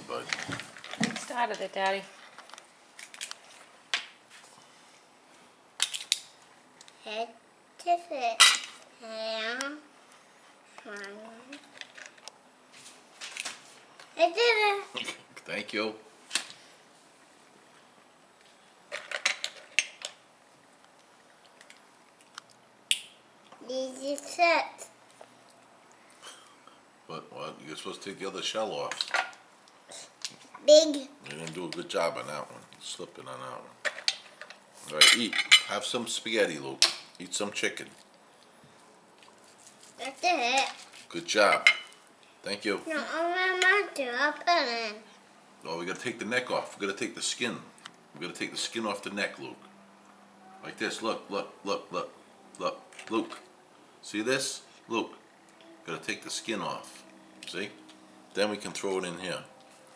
bud. Get started it, Daddy. Head to foot. Hand. I did it. Thank you. These are set. But what? You're supposed to take the other shell off. Big. You didn't do a good job on that one. Slipping on that one. All right, eat. Have some spaghetti, Luke. Eat some chicken. That's it. Good job. Thank you. No, I want to open it. Oh, we gotta take the neck off. We gotta take the skin. We gotta take the skin off the neck, Luke. Like this. Look, look, look, look, look. Luke. See this? Luke. Gotta take the skin off. See? Then we can throw it in here.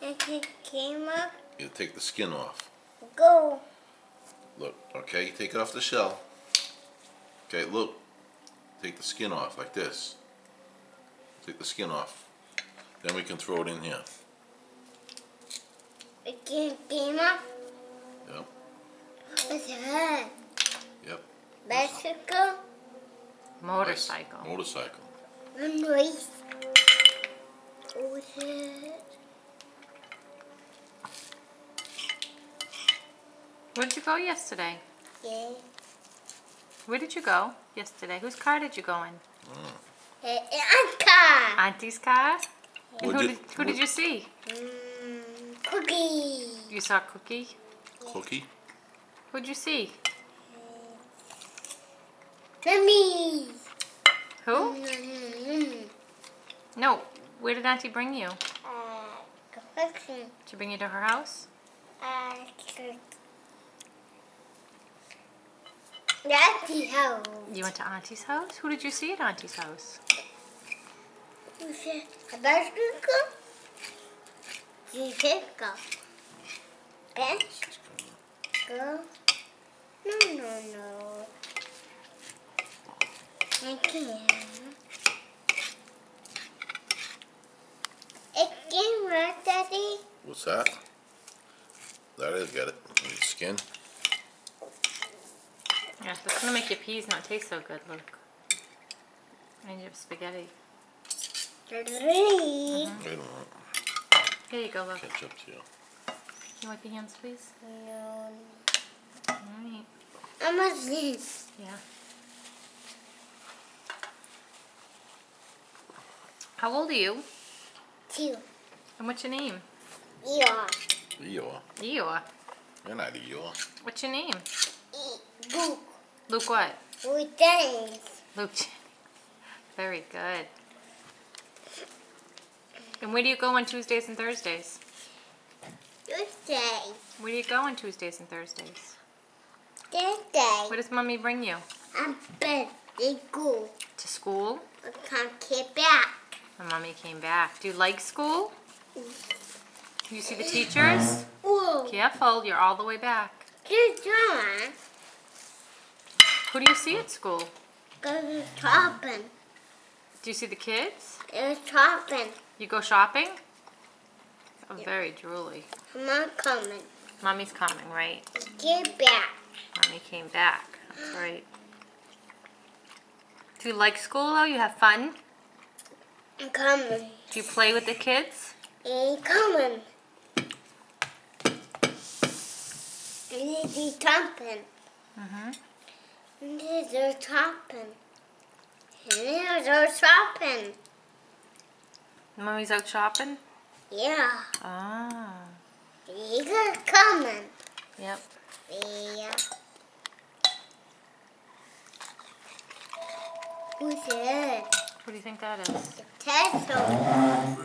And it came up. You take the skin off. Go. Look, okay, take it off the shell. Okay, look. Take the skin off like this. Take the skin off. Then we can throw it in here. It came up. Yep. What's that? Yep. Bicycle. Motorcycle. Motorcycle. A noise. What's it? Where did you go yesterday? Yeah. Where did you go yesterday? Whose car did you go in? Anka. Auntie's car? And What who did you see? Cookie. You saw Cookie? Cookie? Who'd you see? Mommy. Who? No. Where did Auntie bring you? Cookie. Did she bring you to her house? Daddy house. You went to Auntie's house? Who did you see at Auntie's house? Who's it? A bicycle? You can go. Okay? Go. No. I can't. It came right, Daddy. What's that? That is, got it. Need skin. Yeah, that's gonna make your peas not taste so good, Luke. And you have spaghetti. 3. Wait a minute. Here you go, Luke. Catch up to you. Can you wipe your hands, please? No. Alright. I'm a this. Yeah. How old are you? 2. And what's your name? Yeah. Eeyore. Eeyore. You're not Eeyore. What's your name? Book. Luke what? With things. Luke. Very good. And where do you go on Tuesdays and Thursdays? Tuesday. Where do you go on Tuesdays and Thursdays? Thursday. Where does Mommy bring you? I'm birthday go. To school? I can't get back. And Mommy came back. Do you like school? You see the teachers? Whoa. Careful, you're all the way back. Good job. Who do you see at school? Go shopping. Do you see the kids? Go shopping. You go shopping? Oh, very drooly. I'm not coming. Mommy's coming, right? Get back. Mommy came back. That's right. Do you like school though? You have fun? I'm coming. Do you play with the kids? Ain't coming. They're chopping. They're chopping. They're chopping. Mommy's out shopping? Yeah. Ah. They're coming. Yep. Yeah. Who's it? What do you think that is? Tesla.